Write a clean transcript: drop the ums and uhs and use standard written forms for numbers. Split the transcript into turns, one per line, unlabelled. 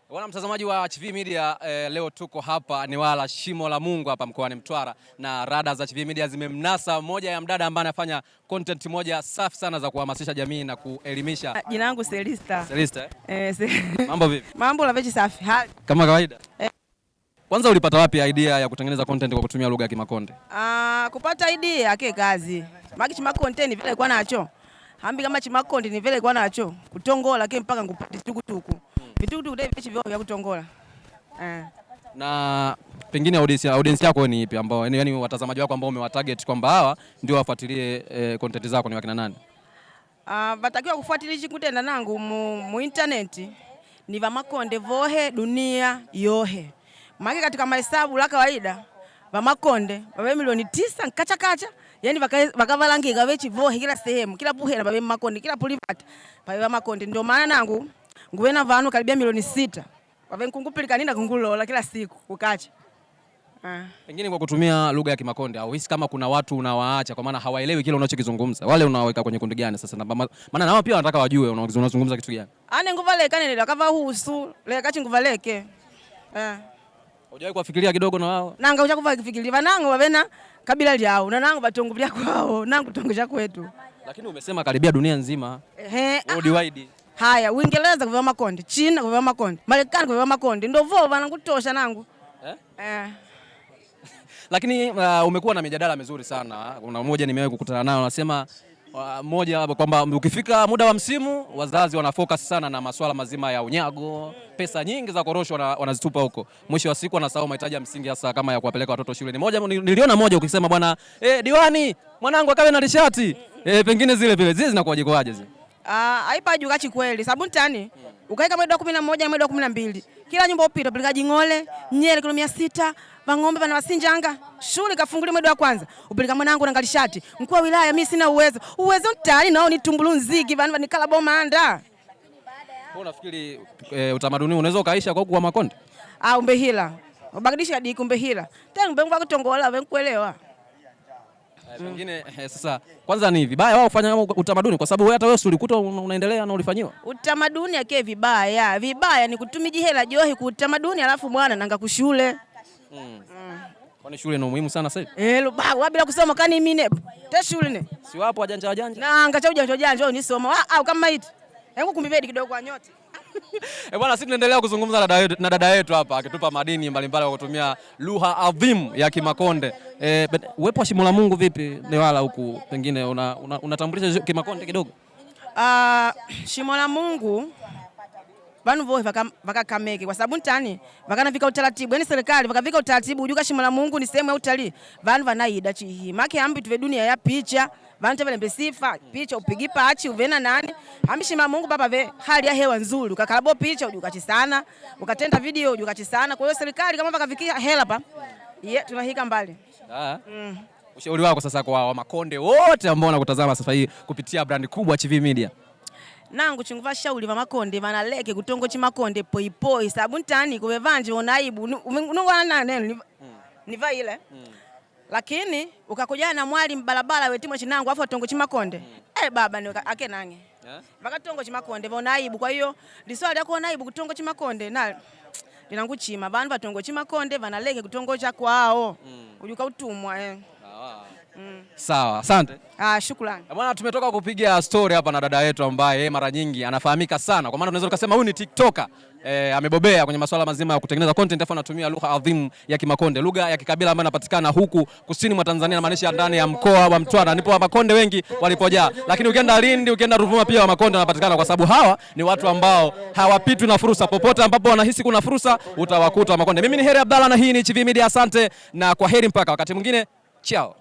Bwana mtazamaji wa HV Media, leo tuko hapa Newala Shimo la Mungu hapa mkoani Mtwara, na rada za HV Media zimemnasa moja ya mdada ambaye anafanya content moja safi sana za kuhamasisha jamii na kuelimisha.
Jina langu Selista.
Selista? Mambo vipi?
Mambo la vechi safi.
Kama kawaida? Kwanza ulipata wapi idea ya kutengeneza content kwa kutumia lugha ya Kimakonde?
Kupata idea yake kazi. Maki Chimakonde ni vile kwa nacho. Hambi kama Chimakonde ni vile kwa nacho. Kutongola lakini mpaka ngupati tukutuku. Vitukutuku dai vichi vya kutongola.
Na pengine audience yako ni ipi ambao yani watazamaji wako ambao umewatarget kwamba hawa ndio wafuatilie content zako ni wakina nani?
Batakiwa kufuatilia chikutenda nangu mu internet ni Vamakonde vohe dunia yohe. Maki katika mahesabu la kawaida Vamakonde babe milioni 9 kacha yani vakavalangiga vechi vohe kila sehemu kila buhera babe Makonde kila pulipata babe Vamakonde ndio maana nangu nguwena vanu karibia milioni 6 babe nkungupilika nina kungulola kila siku kukacha.
Pengine kwa kutumia lugha ya Kimakonde au hisi kama kuna watu unawaacha kwa maana hawaelewi kile unachokizungumza, wale unaweka kwenye kundi gani sasa? Maana nao pia wanataka wajue unazungumza kitu gani.
Nguvaleka nenda kava husu leka chinguvaleke.
Hujawahi kufikiria kidogo na wao? Nanga
uchakuva kifikiria vanangu wavena kabila lyao na nangu batongo vya kwao nangu tongo cha kwetu.
Lakini umesema karibia dunia nzima. Worldwide.
Haya, Uingereza kwa Makonde, China kwa Makonde, Marekani kwa Makonde, ndio vao vanakutosha nangu.
Lakini umekuwa na mijadala mizuri sana. Kuna mmoja nimewahi kukutana nao anasema mmoja kwamba ukifika muda wa msimu wazazi wanafocus sana na masuala mazima ya unyago, pesa nyingi za korosho wanazitupa huko. Mwisho wa siku wanasahau mahitaji ya msingi hasa kama ya kuwapeleka watoto shule. Niliona moja ukisema bwana diwani mwanangu akawe na nishati. Pengine zile zinakuwaje kwaje zile?
Haipa juu kachi kweli. Sababu tani ukaika mwezi wa 11 na mwezi wa 12. Kila nyumba upita peleka Jingole, Nyeri kilo 600, Vang'ombe vana wasinjanga. Shule kafungulia mwezi wa kwanza. Upeleka mwanangu na ngalishati. Mkuu wa wilaya mimi sina uwezo. Uwezo tani nao ni tumbulu nzigi vana nikala boma anda.
Wewe unafikiri utamaduni unaweza kaisha kwa kwa Makonde?
Umbehila. Ubadilisha hadi kumbehila. Tena mbengu kutongola venkuelewa.
Pengine sasa kwanza ni vibaya wao kufanya utamaduni kwa sababu hata wewe ulikuta unaendelea na ulifanyiwa.
Utamaduni yake vibaya. Vibaya ni kutumiji hela johi ku utamaduni alafu mwana nanga kushule.
Kwani shule ni muhimu sana sasa hivi?
Bila kusoma kani mimi nepo. Te shule ne.
Si wapo wajanja.
Na ngacha ujanja unisoma. Kama hiti. Hebu kumbibedi kidogo kwa nyote.
Bwana sisi tunaendelea kuzungumza na dada yetu hapa akitupa madini mbalimbali kwa kutumia lugha adhimu ya Kimakonde. Uwepo wa Shimo la Mungu vipi Newala huku pengine unatambulisha Kimakonde kidogo?
Shimo la Mungu vanu vohe vakakameke kwa sababu ntani vakana vika utaratibu yani serikali vakavika utaratibu ujuka Shimo la Mungu ni sehemu ya utalii vanu vanaida chihi make ambi tuve dunia ya picha vanu tevele mbesifa picha upigipa achi uvena nani ambi Shimo la Mungu baba ve hali ya hewa nzuri ukakalabo picha ujukachi sana ukatenda video ujukachi sana kwa hiyo serikali kama vakavikia hela pa tunahika mbali.
Ushauri wako sasa kwa Makonde wote ambao wanakutazama sasa hii kupitia brand kubwa HV Media?
Nangu chunguva shauri Vamakonde vanaleke kutongo Chimakonde poipoi sababu ntani kuvevanje onaibu unungwana neno niva ile lakini ukakuja na mwali mbalabala wetimo chinangu afu tongo Chimakonde baba ni ake nange vakatongo Chimakonde vonaibu kwa hiyo liswali yako onaibu kutongo Chimakonde na linanguchima vanhu vatongo Chimakonde vanaleke kutongo cha kwao ujuka utumwa
Sawa, asante.
Shukrani.
Bwana tumetoka kupiga story hapa na dada yetu ambaye mara nyingi anafahamika sana kwa maana tunaweza tukasema huyu ni TikToker. Amebobea kwenye masuala mazima ya kutengeneza content afa anatumia lugha adhimu ya Kimakonde, lugha ya kikabila ambayo inapatikana huku kusini mwa Tanzania na maanisha ndani ya mkoa wa Mtwara ndipo Makonde wengi walipojaa. Lakini ukienda Lindi, ukienda Ruvuma pia Makonde wanapatikana kwa sababu hawa ni watu ambao hawapitwi na fursa popote ambapo wanahisi kuna fursa utawakuta Makonde. Mimi ni Heri Abdalla na hii ni HV Media, asante na kwaheri mpaka wakati mwingine. Ciao.